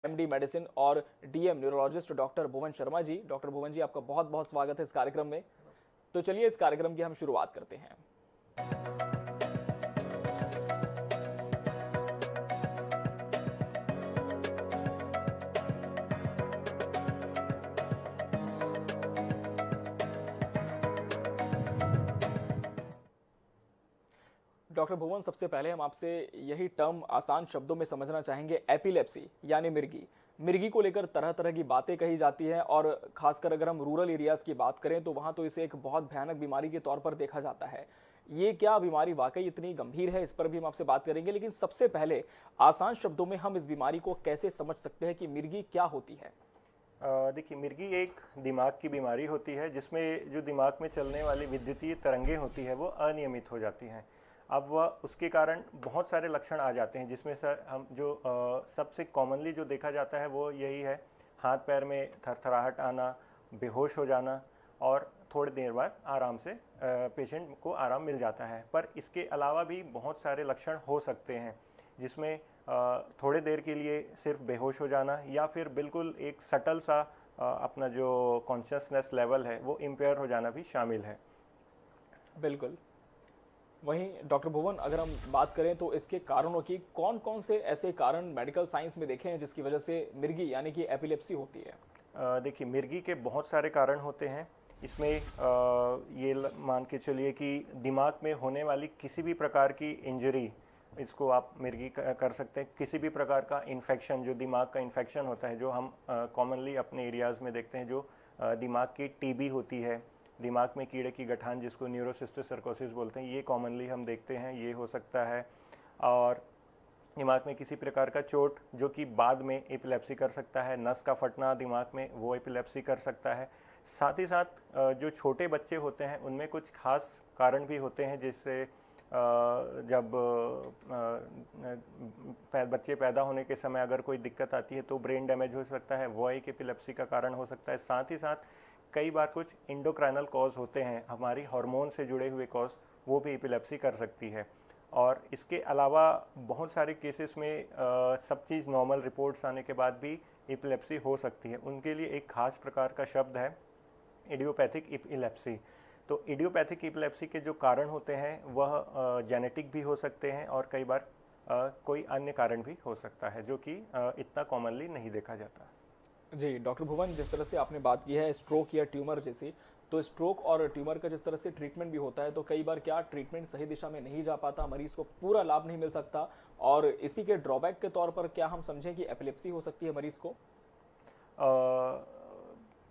MD medicine और DM neurologist doctor भुवन Sharma ji. Doctor भुवन जी, आपका बहुत बहुत स्वागत है इस कार्यक्रम में। तो चलिए इस कार्यक्रम की हम शुरुआत करते हैं। डॉक्टर भुवन, सबसे पहले हम आपसे यही टर्म आसान शब्दों में समझना चाहेंगे, एपिलेप्सी यानी मिर्गी। मिर्गी को लेकर तरह तरह की बातें कही जाती हैं और खासकर अगर हम रूरल एरियाज की बात करें तो वहाँ तो इसे एक बहुत भयानक बीमारी के तौर पर देखा जाता है। ये क्या बीमारी वाकई इतनी गंभीर है, इस पर भी हम आपसे बात करेंगे, लेकिन सबसे पहले आसान शब्दों में हम इस बीमारी को कैसे समझ सकते हैं कि मिर्गी क्या होती है? देखिए, मिर्गी एक दिमाग की बीमारी होती है जिसमें जो दिमाग में चलने वाली विद्युतीय तरंगें होती है वो अनियमित हो जाती हैं। अब वह उसके कारण बहुत सारे लक्षण आ जाते हैं, जिसमें से हम जो सबसे कॉमनली जो देखा जाता है वो यही है: हाथ पैर में थरथराहट आना, बेहोश हो जाना और थोड़ी देर बाद आराम से पेशेंट को आराम मिल जाता है। पर इसके अलावा भी बहुत सारे लक्षण हो सकते हैं, जिसमें थोड़े देर के लिए सिर्फ बेहोश हो जाना या फिर बिल्कुल एक सटल सा अपना जो कॉन्शियसनेस लेवल है वो इम्पेयर हो जाना भी शामिल है। बिल्कुल। वहीं डॉक्टर भुवन, अगर हम बात करें तो इसके कारणों की, कौन कौन से ऐसे कारण मेडिकल साइंस में देखे हैं जिसकी वजह से मिर्गी यानी कि एपिलेप्सी होती है? देखिए, मिर्गी के बहुत सारे कारण होते हैं। इसमें ये मान के चलिए कि दिमाग में होने वाली किसी भी प्रकार की इंजरी, इसको आप मिर्गी कर सकते हैं। किसी भी प्रकार का इन्फेक्शन, जो दिमाग का इन्फेक्शन होता है, जो हम कॉमनली अपने एरियाज़ में देखते हैं, जो दिमाग की टीबी होती है, दिमाग में कीड़े की गठान जिसको न्यूरोसिस्टिक सर्कोसिस बोलते हैं, ये कॉमनली हम देखते हैं, ये हो सकता है। और दिमाग में किसी प्रकार का चोट जो कि बाद में एपिलेप्सी कर सकता है, नस का फटना दिमाग में, वो एपिलेप्सी कर सकता है। साथ ही साथ जो छोटे बच्चे होते हैं उनमें कुछ खास कारण भी होते हैं, जिससे जब बच्चे पैदा होने के समय अगर कोई दिक्कत आती है तो ब्रेन डैमेज हो सकता है, वो एक एपिलेप्सी का कारण हो सकता है। साथ ही साथ कई बार कुछ इंडोक्राइनल कॉज होते हैं, हमारी हार्मोन से जुड़े हुए कॉज, वो भी एपिलेप्सी कर सकती है। और इसके अलावा बहुत सारे केसेस में सब चीज़ नॉर्मल रिपोर्ट्स आने के बाद भी एपिलेप्सी हो सकती है। उनके लिए एक खास प्रकार का शब्द है इडियोपैथिक एपिलेप्सी। तो इडियोपैथिक एपिलेप्सी के जो कारण होते हैं वह जेनेटिक भी हो सकते हैं और कई बार कोई अन्य कारण भी हो सकता है, जो कि इतना कॉमनली नहीं देखा जाता। जी डॉक्टर भुवन, जिस तरह से आपने बात की है स्ट्रोक या ट्यूमर जैसी, तो स्ट्रोक और ट्यूमर का जिस तरह से ट्रीटमेंट भी होता है तो कई बार क्या ट्रीटमेंट सही दिशा में नहीं जा पाता, मरीज को पूरा लाभ नहीं मिल सकता, और इसी के ड्रॉबैक के तौर पर क्या हम समझें कि एपिलेप्सी हो सकती है मरीज को?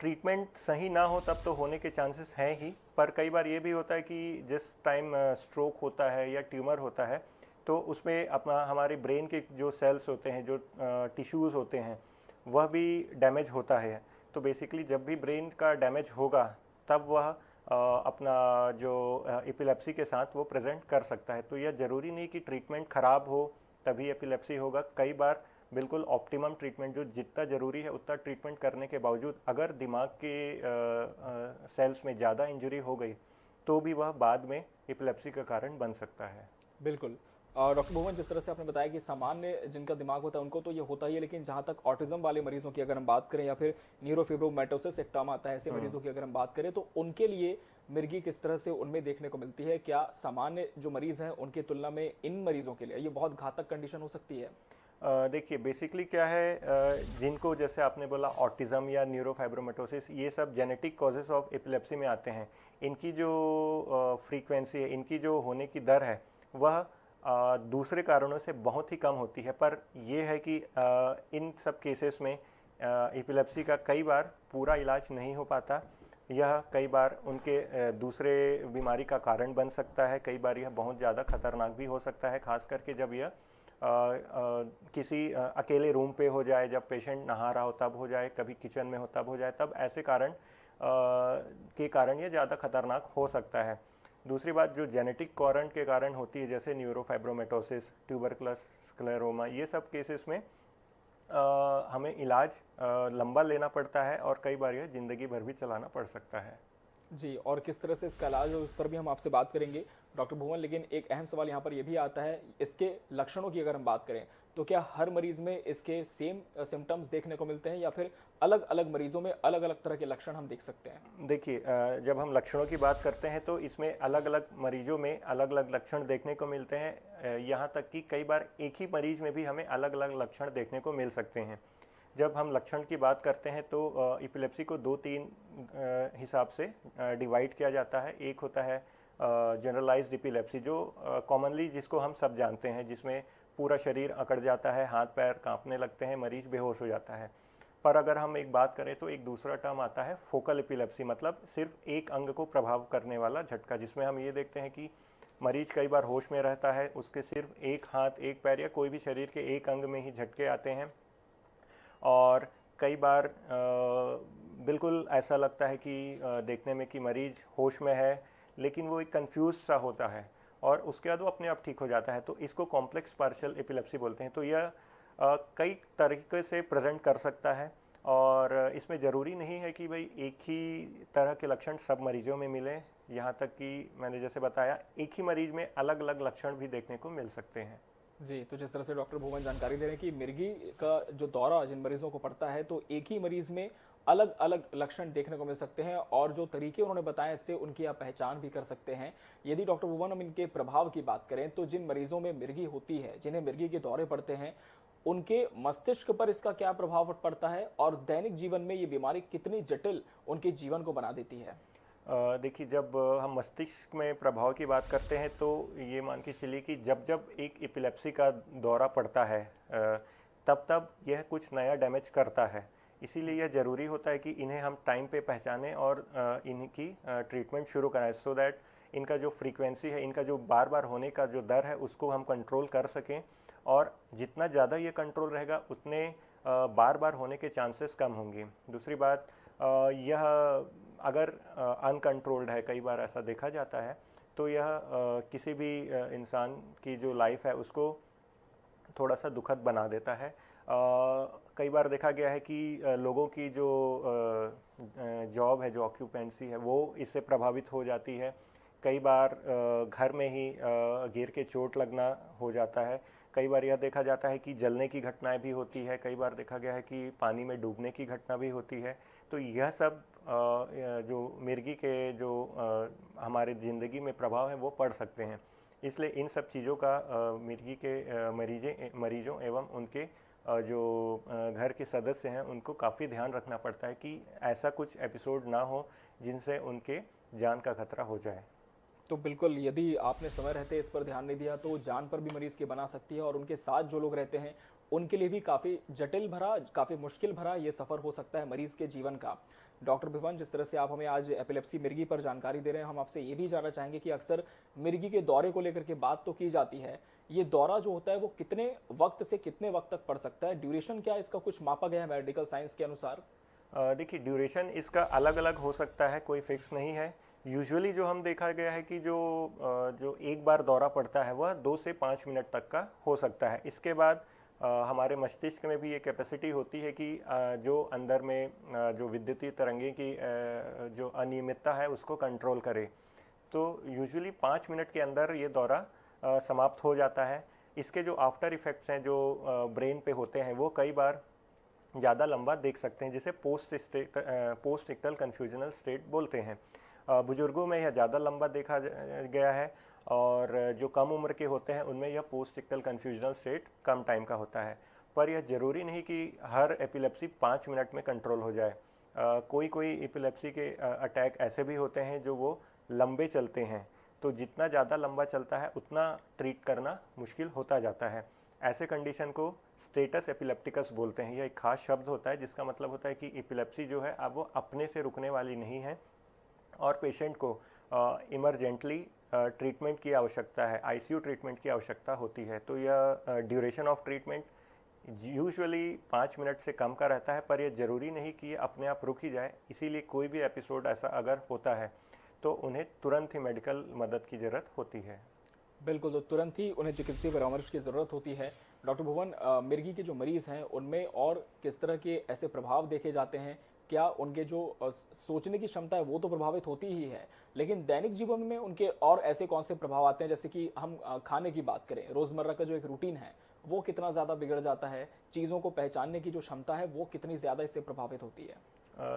ट्रीटमेंट सही ना हो तब तो होने के चांसेस हैं ही, पर कई बार ये भी होता है कि जिस टाइम स्ट्रोक होता है या ट्यूमर होता है तो उसमें अपना हमारे ब्रेन के जो सेल्स होते हैं, जो टिश्यूज़ होते हैं, वह भी डैमेज होता है। तो बेसिकली जब भी ब्रेन का डैमेज होगा तब वह अपना जो एपिलेप्सी के साथ वो प्रेजेंट कर सकता है। तो यह ज़रूरी नहीं कि ट्रीटमेंट ख़राब हो तभी एपिलेप्सी होगा। कई बार बिल्कुल ऑप्टिमम ट्रीटमेंट, जो जितना ज़रूरी है उतना ट्रीटमेंट करने के बावजूद अगर दिमाग के सेल्स में ज़्यादा इंजरी हो गई तो भी वह बाद में एपिलेप्सी का कारण बन सकता है। बिल्कुल। डॉक्टर भुवन, जिस तरह से आपने बताया कि सामान्य जिनका दिमाग होता है उनको तो ये होता ही है, लेकिन जहाँ तक ऑटिज्म वाले मरीजों की अगर हम बात करें या फिर न्यूरोफिब्रोमैटोसिस एक टर्म आता है, ऐसे मरीजों की अगर हम बात करें तो उनके लिए मिर्गी किस तरह से उनमें देखने को मिलती है? क्या सामान्य जो मरीज हैं उनकी तुलना में इन मरीजों के लिए ये बहुत घातक कंडीशन हो सकती है? देखिए, बेसिकली क्या है, जिनको जैसे आपने बोला ऑटिज़म या न्यूरोफाइब्रोमेटोसिस, ये सब जेनेटिक कॉजेज़ ऑफ एपिलेप्सी में आते हैं। इनकी जो फ्रीक्वेंसी है, इनकी जो होने की दर है, वह दूसरे कारणों से बहुत ही कम होती है। पर यह है कि इन सब केसेस में एपिलेप्सी का कई बार पूरा इलाज नहीं हो पाता। यह कई बार उनके दूसरे बीमारी का कारण बन सकता है। कई बार यह बहुत ज़्यादा खतरनाक भी हो सकता है, खास करके जब यह किसी अकेले रूम पे हो जाए, जब पेशेंट नहा रहा हो तब हो जाए, कभी किचन में हो तब हो जाए, तब ऐसे कारण के कारण ये ज़्यादा खतरनाक हो सकता है। दूसरी बात, जो जेनेटिक कारण के कारण होती है, जैसे न्यूरोफाइब्रोमेटोसिस, ट्यूबरकुलस स्क्लेरोमा, ये सब केसेस में हमें इलाज लंबा लेना पड़ता है और कई बार यह ज़िंदगी भर भी चलाना पड़ सकता है। जी, और किस तरह से इसका इलाज है उस पर भी हम आपसे बात करेंगे डॉक्टर भुवन, लेकिन एक अहम सवाल यहाँ पर ये भी आता है, इसके लक्षणों की अगर हम बात करें तो क्या हर मरीज में इसके सेम सिम्टम्स देखने को मिलते हैं या फिर अलग अलग मरीजों में अलग अलग तरह के लक्षण हम देख सकते हैं? देखिए, जब हम लक्षणों की बात करते हैं तो इसमें अलग अलग मरीजों में अलग अलग लक्षण देखने को मिलते हैं। यहाँ तक कि कई बार एक ही मरीज में भी हमें अलग अलग लक्षण देखने को मिल सकते हैं। जब हम लक्षण की बात करते हैं तो एपिलेप्सी को दो तीन हिसाब से डिवाइड किया जाता है। एक होता है जनरलाइज्ड एपिलेप्सी, जो कॉमनली जिसको हम सब जानते हैं, जिसमें पूरा शरीर अकड़ जाता है, हाथ पैर कांपने लगते हैं, मरीज बेहोश हो जाता है। पर अगर हम एक बात करें तो एक दूसरा टर्म आता है फोकल एपिलेप्सी, मतलब सिर्फ एक अंग को प्रभाव करने वाला झटका, जिसमें हम ये देखते हैं कि मरीज कई बार होश में रहता है, उसके सिर्फ एक हाथ, एक पैर या कोई भी शरीर के एक अंग में ही झटके आते हैं। और कई बार बिल्कुल ऐसा लगता है कि देखने में कि मरीज होश में है, लेकिन वो एक कंफ्यूज सा होता है और उसके बाद वो अपने आप ठीक हो जाता है। तो इसको कॉम्प्लेक्स पार्शियल एपिलेप्सी बोलते हैं। तो यह कई तरीके से प्रेजेंट कर सकता है और इसमें ज़रूरी नहीं है कि भाई एक ही तरह के लक्षण सब मरीजों में मिले। यहाँ तक कि मैंने जैसे बताया, एक ही मरीज में अलग अलग लक्षण भी देखने को मिल सकते हैं। जी, तो जिस तरह से डॉक्टर भुवन जानकारी दे रहे हैं कि मिर्गी का जो दौरा जिन मरीजों को पड़ता है तो एक ही मरीज में अलग अलग लक्षण देखने को मिल सकते हैं और जो तरीके उन्होंने बताए इससे उनकी आप पहचान भी कर सकते हैं। यदि डॉक्टर भुवन हम इनके प्रभाव की बात करें तो जिन मरीजों में मिर्गी होती है, जिन्हें मिर्गी के दौरे पड़ते हैं, उनके मस्तिष्क पर इसका क्या प्रभाव पड़ता है और दैनिक जीवन में ये बीमारी कितनी जटिल उनके जीवन को बना देती है? देखिए, जब हम मस्तिष्क में प्रभाव की बात करते हैं तो ये मान के चलिए कि जब जब एक एपिलेप्सी का दौरा पड़ता है तब तब यह कुछ नया डैमेज करता है। इसीलिए यह ज़रूरी होता है कि इन्हें हम टाइम पे पहचानें और इनकी ट्रीटमेंट शुरू कराएं, सो दैट इनका जो फ्रीक्वेंसी है, इनका जो बार बार होने का जो दर है, उसको हम कंट्रोल कर सकें। और जितना ज़्यादा ये कंट्रोल रहेगा उतने बार बार होने के चांसेस कम होंगे। दूसरी बात, यह अगर अनकंट्रोल्ड है, कई बार ऐसा देखा जाता है, तो यह किसी भी इंसान की जो लाइफ है उसको थोड़ा सा दुखद बना देता है। कई बार देखा गया है कि लोगों की जो जॉब है, जो ऑक्यूपेंसी है, वो इससे प्रभावित हो जाती है। कई बार घर में ही गिर के चोट लगना हो जाता है। कई बार यह देखा जाता है कि जलने की घटनाएं भी होती है। कई बार देखा गया है कि पानी में डूबने की घटना भी होती है। तो यह सब जो मिर्गी के जो हमारे ज़िंदगी में प्रभाव है वो पड़ सकते हैं। इसलिए इन सब चीज़ों का मिर्गी के मरीजों एवं उनके जो घर के सदस्य हैं उनको काफ़ी ध्यान रखना पड़ता है कि ऐसा कुछ एपिसोड ना हो जिनसे उनके जान का खतरा हो जाए। तो बिल्कुल, यदि आपने समय रहते इस पर ध्यान नहीं दिया तो जान पर भी मरीज की बना सकती है और उनके साथ जो लोग रहते हैं उनके लिए भी काफ़ी जटिल भरा, काफ़ी मुश्किल भरा ये सफ़र हो सकता है मरीज के जीवन का। डॉक्टर भिवन, जिस तरह से आप हमें आज एपिलेप्सी मिर्गी पर जानकारी दे रहे हैं, हम आपसे ये भी जानना चाहेंगे कि अक्सर मिर्गी के दौरे को लेकर के बात तो की जाती है, ये दौरा जो होता है वो कितने वक्त से कितने वक्त तक पड़ सकता है? ड्यूरेशन क्या इसका कुछ मापा गया है मेडिकल साइंस के अनुसार? देखिए, ड्यूरेशन इसका अलग अलग हो सकता है, कोई फिक्स नहीं है। यूजुअली जो हम देखा गया है कि जो एक बार दौरा पड़ता है वह 2 से 5 मिनट तक का हो सकता है। इसके बाद हमारे मस्तिष्क में भी ये कैपेसिटी होती है कि जो अंदर में जो विद्युतीय तरंगे की जो अनियमितता है उसको कंट्रोल करे। तो यूजुअली 5 मिनट के अंदर ये दौरा समाप्त हो जाता है। इसके जो आफ्टर इफ़ेक्ट्स हैं, जो ब्रेन पे होते हैं, वो कई बार ज़्यादा लंबा देख सकते हैं, जिसे पोस्ट इक्टल कन्फ्यूजनल स्टेट बोलते हैं। बुजुर्गों में यह ज़्यादा लंबा देखा गया है और जो कम उम्र के होते हैं उनमें यह पोस्ट इक्टल कन्फ्यूजनल स्टेट कम टाइम का होता है। पर यह ज़रूरी नहीं कि हर एपिलेप्सी 5 मिनट में कंट्रोल हो जाए। कोई कोई एपिलेप्सी के अटैक ऐसे भी होते हैं जो वो लंबे चलते हैं। तो जितना ज़्यादा लंबा चलता है उतना ट्रीट करना मुश्किल होता जाता है। ऐसे कंडीशन को स्टेटस एपिलेप्टिकस बोलते हैं। यह एक खास शब्द होता है जिसका मतलब होता है कि एपिलेप्सी जो है अब वो अपने से रुकने वाली नहीं है और पेशेंट को इमरजेंटली ट्रीटमेंट की आवश्यकता है, आईसीयू ट्रीटमेंट की आवश्यकता होती है। तो यह duration of treatment usually 5 minute से कम का रहता है, पर यह ज़रूरी नहीं कि ये अपने आप रुक ही जाए। इसीलिए कोई भी एपिसोड ऐसा अगर होता है तो उन्हें तुरंत ही मेडिकल मदद की ज़रूरत होती है। बिल्कुल, तो तुरंत ही उन्हें चिकित्सीय परामर्श की ज़रूरत होती है। डॉक्टर भुवन, मिर्गी के जो मरीज़ हैं उनमें और किस तरह के ऐसे प्रभाव देखे जाते हैं? क्या उनके जो सोचने की क्षमता है वो तो प्रभावित होती ही है, लेकिन दैनिक जीवन में उनके और ऐसे कौन से प्रभाव आते हैं? जैसे कि हम खाने की बात करें, रोज़मर्रा का जो एक रूटीन है वो कितना ज़्यादा बिगड़ जाता है, चीज़ों को पहचानने की जो क्षमता है वो कितनी ज़्यादा इससे प्रभावित होती है?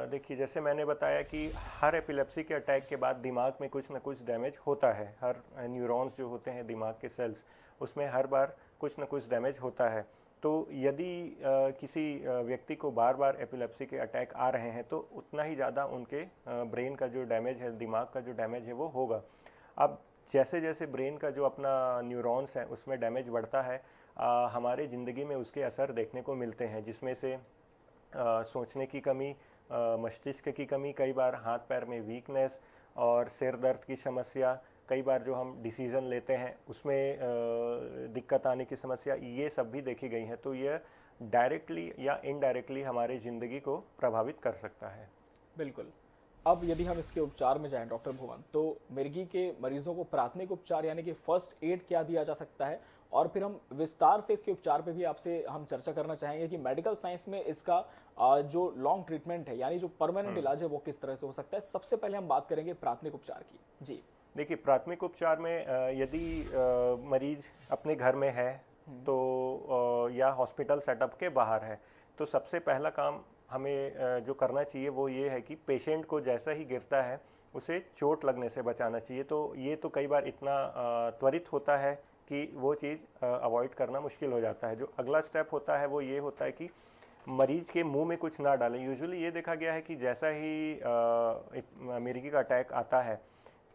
देखिए, जैसे मैंने बताया कि हर एपिलेप्सी के अटैक के बाद दिमाग में कुछ ना कुछ डैमेज होता है। हर न्यूरॉन्स जो होते हैं दिमाग के सेल्स, उसमें हर बार कुछ ना कुछ डैमेज होता है। तो यदि किसी व्यक्ति को बार बार एपिलेप्सी के अटैक आ रहे हैं तो उतना ही ज़्यादा उनके ब्रेन का जो डैमेज है, दिमाग का जो डैमेज है वो होगा। अब जैसे जैसे ब्रेन का जो अपना न्यूरॉन्स है उसमें डैमेज बढ़ता है, हमारे ज़िंदगी में उसके असर देखने को मिलते हैं, जिसमें से सोचने की कमी, मस्तिष्क की कमी, कई बार हाथ पैर में वीकनेस और सिर दर्द की समस्या, कई बार जो हम डिसीज़न लेते हैं उसमें दिक्कत आने की समस्या, ये सब भी देखी गई हैं। तो ये डायरेक्टली या इनडायरेक्टली हमारी ज़िंदगी को प्रभावित कर सकता है। बिल्कुल। अब यदि हम इसके उपचार में जाएं डॉक्टर भुवन, तो मिर्गी के मरीजों को प्राथमिक उपचार यानी कि फर्स्ट एड क्या दिया जा सकता है? और फिर हम विस्तार से इसके उपचार पे भी आपसे हम चर्चा करना चाहेंगे कि मेडिकल साइंस में इसका जो लॉन्ग ट्रीटमेंट है यानी जो परमानेंट इलाज है वो किस तरह से हो सकता है? सबसे पहले हम बात करेंगे प्राथमिक उपचार की। जी। देखिए, प्राथमिक उपचार में यदि मरीज अपने घर में है तो या हॉस्पिटल सेटअप के बाहर है, तो सबसे पहला काम हमें जो करना चाहिए वो ये है कि पेशेंट को जैसा ही गिरता है उसे चोट लगने से बचाना चाहिए। तो ये तो कई बार इतना त्वरित होता है कि वो चीज़ अवॉइड करना मुश्किल हो जाता है। जो अगला स्टेप होता है वो ये होता है कि मरीज के मुंह में कुछ ना डालें। यूजुअली ये देखा गया है कि जैसा ही मिर्गी का अटैक आता है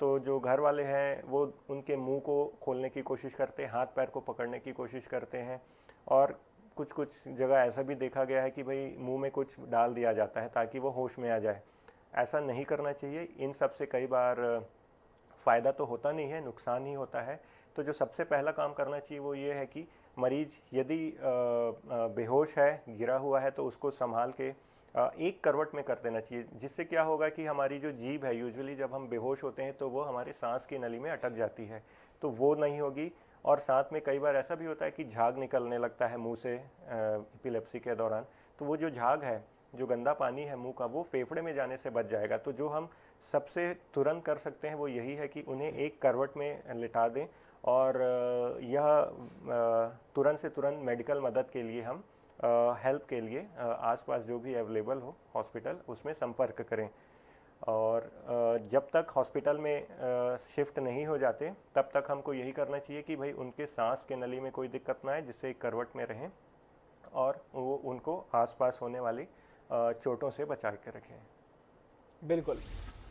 तो जो घर वाले हैं वो उनके मुंह को खोलने की कोशिश करते हैं, हाथ पैर को पकड़ने की कोशिश करते हैं, और कुछ कुछ जगह ऐसा भी देखा गया है कि भाई मुंह में कुछ डाल दिया जाता है ताकि वो होश में आ जाए। ऐसा नहीं करना चाहिए। इन सब से कई बार फ़ायदा तो होता नहीं है, नुकसान ही होता है। तो जो सबसे पहला काम करना चाहिए वो ये है कि मरीज़ यदि बेहोश है, गिरा हुआ है, तो उसको संभाल के एक करवट में कर देना चाहिए, जिससे क्या होगा कि हमारी जो जीभ है, यूजुअली जब हम बेहोश होते हैं तो वो हमारे सांस की नली में अटक जाती है, तो वो नहीं होगी। और साथ में कई बार ऐसा भी होता है कि झाग निकलने लगता है मुंह से एपिलेप्सी के दौरान, तो वो जो झाग है, जो गंदा पानी है मुंह का, वो फेफड़े में जाने से बच जाएगा। तो जो हम सबसे तुरंत कर सकते हैं वो यही है कि उन्हें एक करवट में लिटा दें, और तुरंत से तुरंत मेडिकल मदद के लिए हम हेल्प के लिए आसपास जो भी अवेलेबल हो हॉस्पिटल उसमें संपर्क करें। और जब तक हॉस्पिटल में शिफ्ट नहीं हो जाते तब तक हमको यही करना चाहिए कि भाई उनके सांस के नली में कोई दिक्कत ना आए, जिससे एक करवट में रहें और वो उनको आसपास होने वाली चोटों से बचा के रखें। बिल्कुल।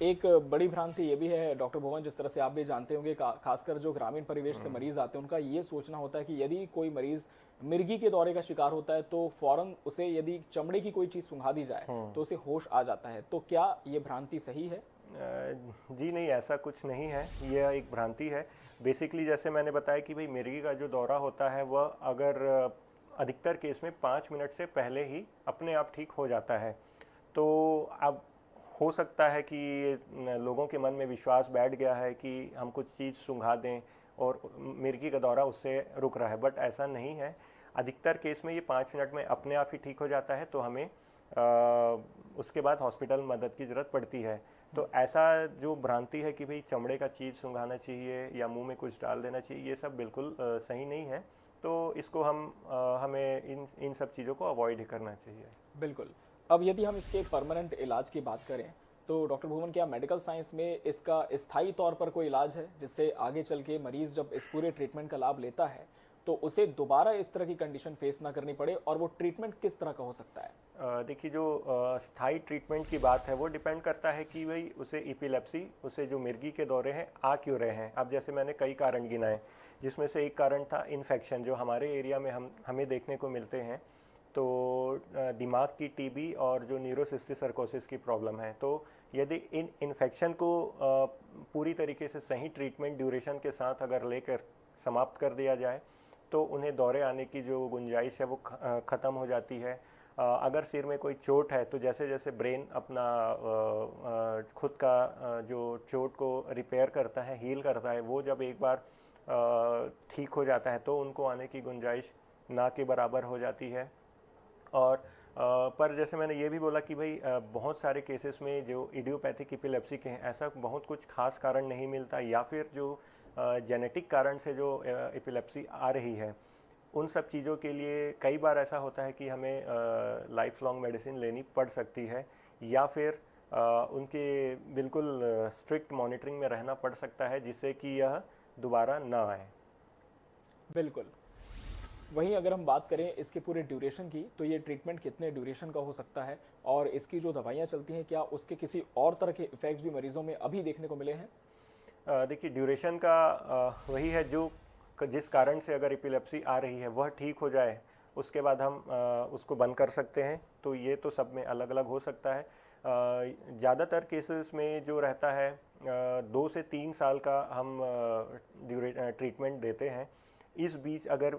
एक बड़ी भ्रांति ये भी है डॉक्टर भुवन, जिस तरह से आप भी जानते होंगे, खासकर जो ग्रामीण परिवेश से मरीज आते हैं उनका ये सोचना होता है कि यदि कोई मरीज मिर्गी के दौरे का शिकार होता है तो फौरन उसे यदि चमड़े की कोई चीज़ सुंघा दी जाए तो उसे होश आ जाता है। तो क्या ये भ्रांति सही है? जी नहीं, ऐसा कुछ नहीं है, यह एक भ्रांति है। बेसिकली जैसे मैंने बताया कि भाई मिर्गी का जो दौरा होता है वह अगर अधिकतर केस में 5 मिनट से पहले ही अपने आप ठीक हो जाता है। तो अब हो सकता है कि लोगों के मन में विश्वास बैठ गया है कि हम कुछ चीज़ सुंघा दें और मिर्गी का दौरा उससे रुक रहा है, बट ऐसा नहीं है। अधिकतर केस में ये 5 मिनट में अपने आप ही ठीक हो जाता है, तो हमें उसके बाद हॉस्पिटल मदद की ज़रूरत पड़ती है। तो ऐसा जो भ्रांति है कि भाई चमड़े का चीज़ सुंघाना चाहिए या मुंह में कुछ डाल देना चाहिए, ये सब बिल्कुल सही नहीं है। तो इसको हमें इन सब चीज़ों को अवॉइड ही करना चाहिए। बिल्कुल। अब यदि हम इसके परमानेंट इलाज की बात करें तो डॉक्टर भुवन, क्या मेडिकल साइंस में इसका स्थायी तौर पर कोई इलाज है जिससे आगे चल के मरीज जब इस पूरे ट्रीटमेंट का लाभ लेता है तो उसे दोबारा इस तरह की कंडीशन फेस ना करनी पड़े, और वो ट्रीटमेंट किस तरह का हो सकता है? देखिए, जो स्थायी ट्रीटमेंट की बात है वो डिपेंड करता है कि भाई उसे एपिलेप्सी, उसे जो मिर्गी के दौरे हैं आ क्यों रहे हैं। अब जैसे मैंने कई कारण गिनाए, जिसमें से एक कारण था इन्फेक्शन, जो हमारे एरिया में हमें देखने को मिलते हैं। तो दिमाग की टीबी और जो न्यूरोसिस्टिक सर्कोसिस की प्रॉब्लम है, तो यदि इन इन्फेक्शन को पूरी तरीके से सही ट्रीटमेंट ड्यूरेशन के साथ अगर लेकर समाप्त कर दिया जाए तो उन्हें दौरे आने की जो गुंजाइश है वो ख़त्म हो जाती है। अगर सिर में कोई चोट है तो जैसे जैसे ब्रेन अपना खुद का जो चोट को रिपेयर करता है, हील करता है, वो जब एक बार ठीक हो जाता है तो उनको आने की गुंजाइश ना के बराबर हो जाती है। और पर जैसे मैंने ये भी बोला कि भाई बहुत सारे केसेस में जो इडियोपैथिक एपिलेप्सी के हैं ऐसा बहुत कुछ खास कारण नहीं मिलता, या फिर जो जेनेटिक कारण से जो एपिलेप्सी आ रही है उन सब चीज़ों के लिए कई बार ऐसा होता है कि हमें लाइफ लॉन्ग मेडिसिन लेनी पड़ सकती है, या फिर उनके बिल्कुल स्ट्रिक्ट मॉनिटरिंग में रहना पड़ सकता है जिससे कि यह दोबारा ना आए। बिल्कुल। वहीं अगर हम बात करें इसके पूरे ड्यूरेशन की, तो ये ट्रीटमेंट कितने ड्यूरेशन का हो सकता है, और इसकी जो दवाइयाँ चलती हैं क्या उसके किसी और तरह के इफेक्ट्स भी मरीजों में अभी देखने को मिले हैं? देखिए ड्यूरेशन का वही है जो जिस कारण से अगर एपिलेप्सी आ रही है वह ठीक हो जाए उसके बाद हम उसको बंद कर सकते हैं, तो ये तो सब में अलग अलग हो सकता है। ज़्यादातर केसेस में जो रहता है 2 से 3 साल का हम ट्रीटमेंट देते हैं। इस बीच अगर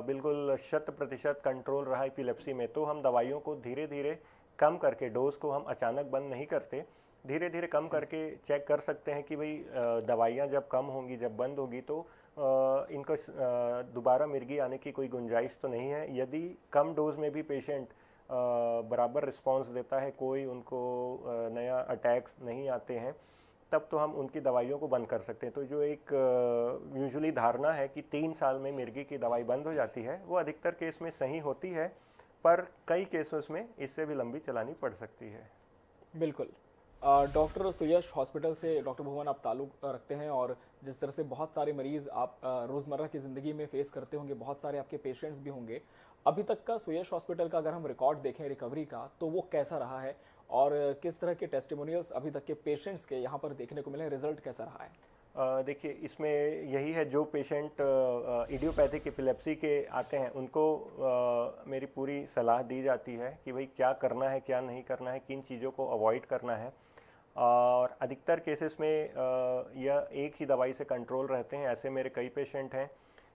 बिल्कुल 100% कंट्रोल रहा एपिलेप्सी में तो हम दवाइयों को धीरे धीरे कम करके, डोज को हम अचानक बंद नहीं करते, धीरे धीरे कम करके चेक कर सकते हैं कि भाई दवाइयाँ जब कम होंगी, जब बंद होगी तो इनको दोबारा मिर्गी आने की कोई गुंजाइश तो नहीं है। यदि कम डोज में भी पेशेंट बराबर रिस्पांस देता है, कोई उनको नया अटैक्स नहीं आते हैं, तब तो हम उनकी दवाइयों को बंद कर सकते हैं। तो जो एक यूजुअली धारणा है कि 3 साल में मिर्गी की दवाई बंद हो जाती है, वो अधिकतर केस में सही होती है, पर कई केसेस में इससे भी लंबी चलानी पड़ सकती है। बिल्कुल। डॉक्टर सुयश हॉस्पिटल से डॉक्टर भुवन आप ताल्लुक़ रखते हैं, और जिस तरह से बहुत सारे मरीज़ आप रोज़मर्रा की ज़िंदगी में फ़ेस करते होंगे, बहुत सारे आपके पेशेंट्स भी होंगे। अभी तक का सुयश हॉस्पिटल का अगर हम रिकॉर्ड देखें रिकवरी का, तो वो कैसा रहा है, और किस तरह के टेस्टिमोनियल्स अभी तक के पेशेंट्स के यहाँ पर देखने को मिले हैं, रिजल्ट कैसा रहा है? देखिए इसमें यही है, जो पेशेंट इडियोपैथिक एपिलेप्सी के आते हैं उनको मेरी पूरी सलाह दी जाती है कि भाई क्या करना है, क्या नहीं करना है, किन चीज़ों को अवॉइड करना है। और अधिकतर केसेस में यह एक ही दवाई से कंट्रोल रहते हैं। ऐसे मेरे कई पेशेंट हैं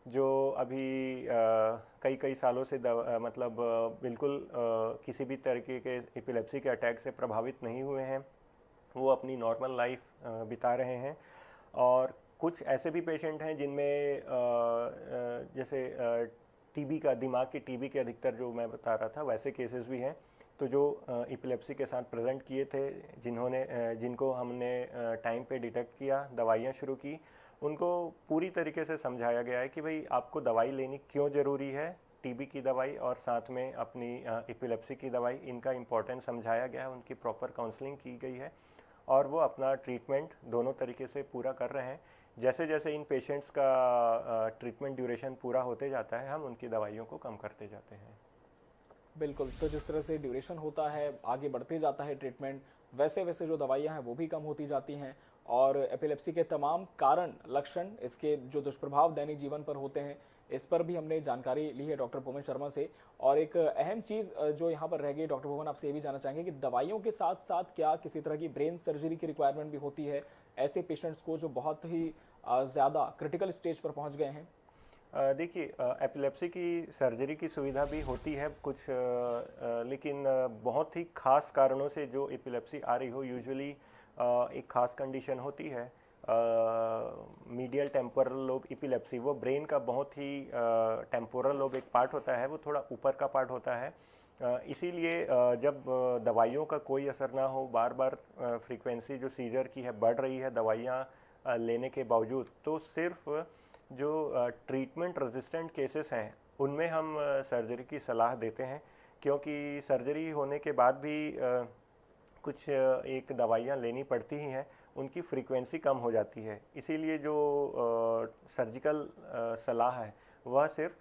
जो अभी कई कई सालों से मतलब बिल्कुल किसी भी तरीके के एपिलेप्सी के अटैक से प्रभावित नहीं हुए हैं, वो अपनी नॉर्मल लाइफ बिता रहे हैं। और कुछ ऐसे भी पेशेंट हैं जिनमें जैसे टीबी का, दिमाग की टीबी के अधिकतर जो मैं बता रहा था वैसे केसेस भी हैं। तो जो एपिलेप्सी के साथ प्रेजेंट किए थे, जिनको हमने टाइम पे डिटेक्ट किया, दवाइयाँ शुरू की, उनको पूरी तरीके से समझाया गया है कि भाई आपको दवाई लेनी क्यों ज़रूरी है, टीबी की दवाई और साथ में अपनी एपिलेप्सी की दवाई, इनका इम्पोर्टेंस समझाया गया है, उनकी प्रॉपर काउंसलिंग की गई है और वो अपना ट्रीटमेंट दोनों तरीके से पूरा कर रहे हैं। जैसे जैसे इन पेशेंट्स का ट्रीटमेंट ड्यूरेशन पूरा होते जाता है, हम उनकी दवाइयों को कम करते जाते हैं। बिल्कुल। तो जिस तरह से ड्यूरेशन होता है, आगे बढ़ते जाता है ट्रीटमेंट, वैसे वैसे जो दवाइयाँ हैं वो भी कम होती जाती हैं, और एपिलेप्सी के तमाम कारण, लक्षण, इसके जो दुष्प्रभाव दैनिक जीवन पर होते हैं, इस पर भी हमने जानकारी ली है डॉक्टर भुवन शर्मा से। और एक अहम चीज़ जो यहाँ पर रह गई डॉक्टर भुवन, आपसे ये भी जानना चाहेंगे कि दवाइयों के साथ साथ क्या किसी तरह की ब्रेन सर्जरी की रिक्वायरमेंट भी होती है ऐसे पेशेंट्स को जो बहुत ही ज़्यादा क्रिटिकल स्टेज पर पहुँच गए हैं? देखिए एपिलेप्सी की सर्जरी की सुविधा भी होती है कुछ, लेकिन बहुत ही खास कारणों से जो एपिलेप्सी आ रही हो, यूजुअली एक खास कंडीशन होती है मीडियल टेम्पोरल लोब एपिलेप्सी। वो ब्रेन का बहुत ही टेम्पोरल लोब एक पार्ट होता है, वो थोड़ा ऊपर का पार्ट होता है। इसीलिए जब दवाइयों का कोई असर ना हो, बार बार फ्रीक्वेंसी जो सीजर की है बढ़ रही है दवाइयाँ लेने के बावजूद, तो सिर्फ जो ट्रीटमेंट रेजिस्टेंट केसेस हैं उनमें हम सर्जरी की सलाह देते हैं, क्योंकि सर्जरी होने के बाद भी कुछ एक दवाइयाँ लेनी पड़ती ही हैं, उनकी फ्रीक्वेंसी कम हो जाती है। इसीलिए जो सर्जिकल सलाह है वह सिर्फ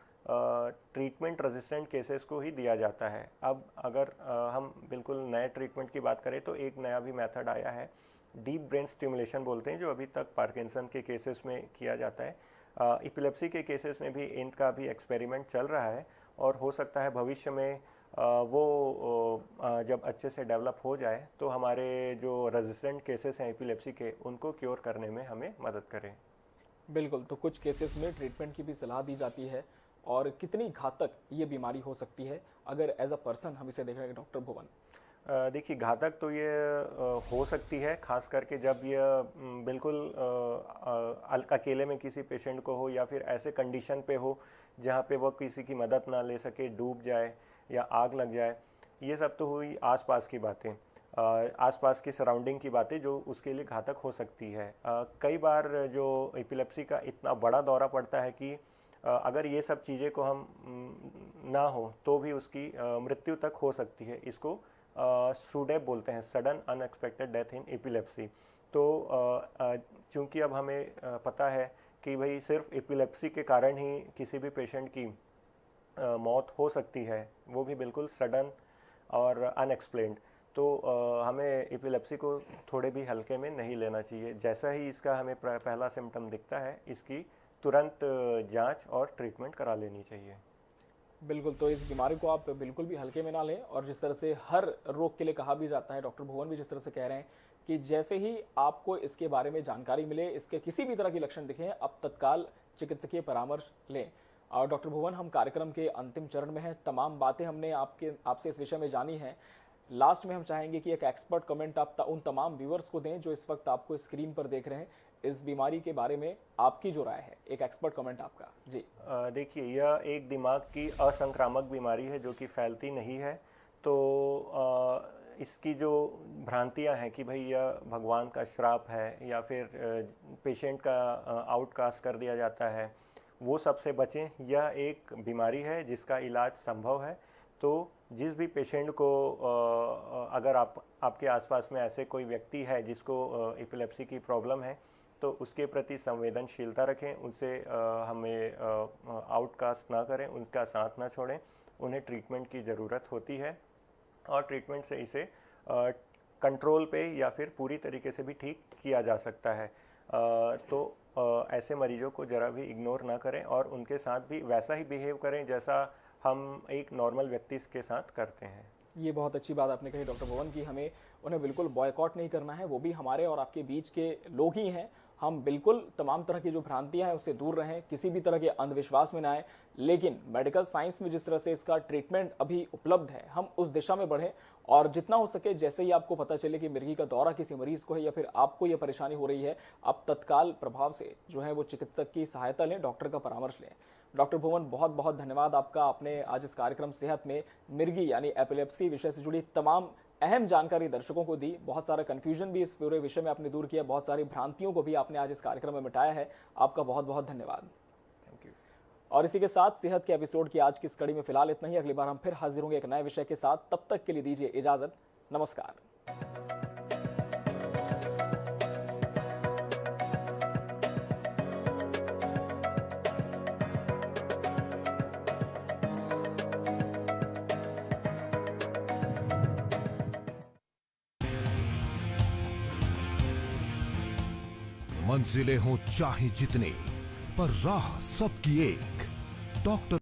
ट्रीटमेंट रेजिस्टेंट केसेस को ही दिया जाता है। अब अगर हम बिल्कुल नए ट्रीटमेंट की बात करें तो एक नया भी मेथड आया है, डीप ब्रेन स्टिमुलेशन बोलते हैं, जो अभी तक पार्किंसन के केसेस में किया जाता है। एपिलेप्सी के केसेस में भी इनका भी एक्सपेरिमेंट चल रहा है, और हो सकता है भविष्य में वो जब अच्छे से डेवलप हो जाए तो हमारे जो रेजिस्टेंट केसेस हैं एपिलेप्सी के, उनको क्योर करने में हमें मदद करें। बिल्कुल। तो कुछ केसेस में ट्रीटमेंट की भी सलाह दी जाती है, और कितनी घातक ये बीमारी हो सकती है अगर एज अ पर्सन हम इसे देख रहे हैं डॉक्टर भुवन? देखिए घातक तो ये हो सकती है, खास करके जब ये बिल्कुल अकेले में किसी पेशेंट को हो, या फिर ऐसे कंडीशन पे हो जहाँ पे वो किसी की मदद ना ले सके, डूब जाए या आग लग जाए। ये सब तो हुई आसपास की बातें, आसपास की सराउंडिंग की बातें जो उसके लिए घातक हो सकती है। कई बार जो एपिलेप्सी का इतना बड़ा दौरा पड़ता है कि अगर ये सब चीज़ें को हम ना हो तो भी उसकी मृत्यु तक हो सकती है। इसको SUDEP बोलते हैं, sudden unexpected death in epilepsy. तो चूंकि अब हमें पता है कि भाई सिर्फ एपिलेप्सी के कारण ही किसी भी पेशेंट की मौत हो सकती है, वो भी बिल्कुल सडन और अनएक्सप्लेन्ड, तो हमें एपिलेप्सी को थोड़े भी हल्के में नहीं लेना चाहिए। जैसा ही इसका हमें पहला सिम्टम दिखता है, इसकी तुरंत जांच और ट्रीटमेंट करा लेनी चाहिए। बिल्कुल, तो इस बीमारी को आप बिल्कुल भी हल्के में ना लें, और जिस तरह से हर रोग के लिए कहा भी जाता है, डॉक्टर भुवन भी जिस तरह से कह रहे हैं कि जैसे ही आपको इसके बारे में जानकारी मिले, इसके किसी भी तरह के लक्षण दिखें, आप तत्काल चिकित्सकीय परामर्श लें। और डॉक्टर भुवन, हम कार्यक्रम के अंतिम चरण में हैं, तमाम बातें हमने आपसे इस विषय में जानी हैं। लास्ट में हम चाहेंगे कि एक एक्सपर्ट कमेंट आप उन तमाम व्यूअर्स को दें जो इस वक्त आपको स्क्रीन पर देख रहे हैं, इस बीमारी के बारे में आपकी जो राय है, एक एक्सपर्ट कमेंट आपका। जी। देखिए, यह एक दिमाग की असंक्रामक बीमारी है जो कि फैलती नहीं है। तो इसकी जो भ्रांतियां हैं कि भाई यह भगवान का श्राप है या फिर पेशेंट का आउटकास्ट कर दिया जाता है, वो सबसे बचें। यह एक बीमारी है जिसका इलाज संभव है। तो जिस भी पेशेंट को अगर आपके आसपास में ऐसे कोई व्यक्ति है जिसको एपिलेप्सी की प्रॉब्लम है, तो उसके प्रति संवेदनशीलता रखें, उनसे हमें आउटकास्ट ना करें, उनका साथ ना छोड़ें। उन्हें ट्रीटमेंट की ज़रूरत होती है और ट्रीटमेंट से इसे कंट्रोल पे या फिर पूरी तरीके से भी ठीक किया जा सकता है। तो ऐसे मरीजों को ज़रा भी इग्नोर ना करें और उनके साथ भी वैसा ही बिहेव करें जैसा हम एक नॉर्मल व्यक्ति के साथ करते हैं। ये बहुत अच्छी बात आपने कही डॉक्टर भुवन की हमें उन्हें बिल्कुल बॉयकॉट नहीं करना है, वो भी हमारे और आपके बीच के लोग ही हैं। हम बिल्कुल तमाम तरह की जो भ्रांतियां हैं उससे दूर रहें, किसी भी तरह के अंधविश्वास में ना आए, लेकिन मेडिकल साइंस में जिस तरह से इसका ट्रीटमेंट अभी उपलब्ध है, हम उस दिशा में बढ़ें। और जितना हो सके, जैसे ही आपको पता चले कि मिर्गी का दौरा किसी मरीज को है या फिर आपको यह परेशानी हो रही है, आप तत्काल प्रभाव से जो है वो चिकित्सक की सहायता लें, डॉक्टर का परामर्श लें। डॉक्टर भुवन, बहुत बहुत धन्यवाद आपका। आपने आज इस कार्यक्रम सेहत में मिर्गी यानी एपिलेप्सी विषय से जुड़ी तमाम अहम जानकारी दर्शकों को दी। बहुत सारा कंफ्यूजन भी इस पूरे विषय में आपने दूर किया, बहुत सारी भ्रांतियों को भी आपने आज इस कार्यक्रम में मिटाया है। आपका बहुत बहुत धन्यवाद। Thank you. और इसी के साथ सेहत के एपिसोड की आज की इस कड़ी में फिलहाल इतना ही। अगली बार हम फिर हाजिर होंगे एक नए विषय के साथ। तब तक के लिए दीजिए इजाजत। नमस्कार। मंजिलें हों चाहे जितनी, पर राह सबकी एक। डॉक्टर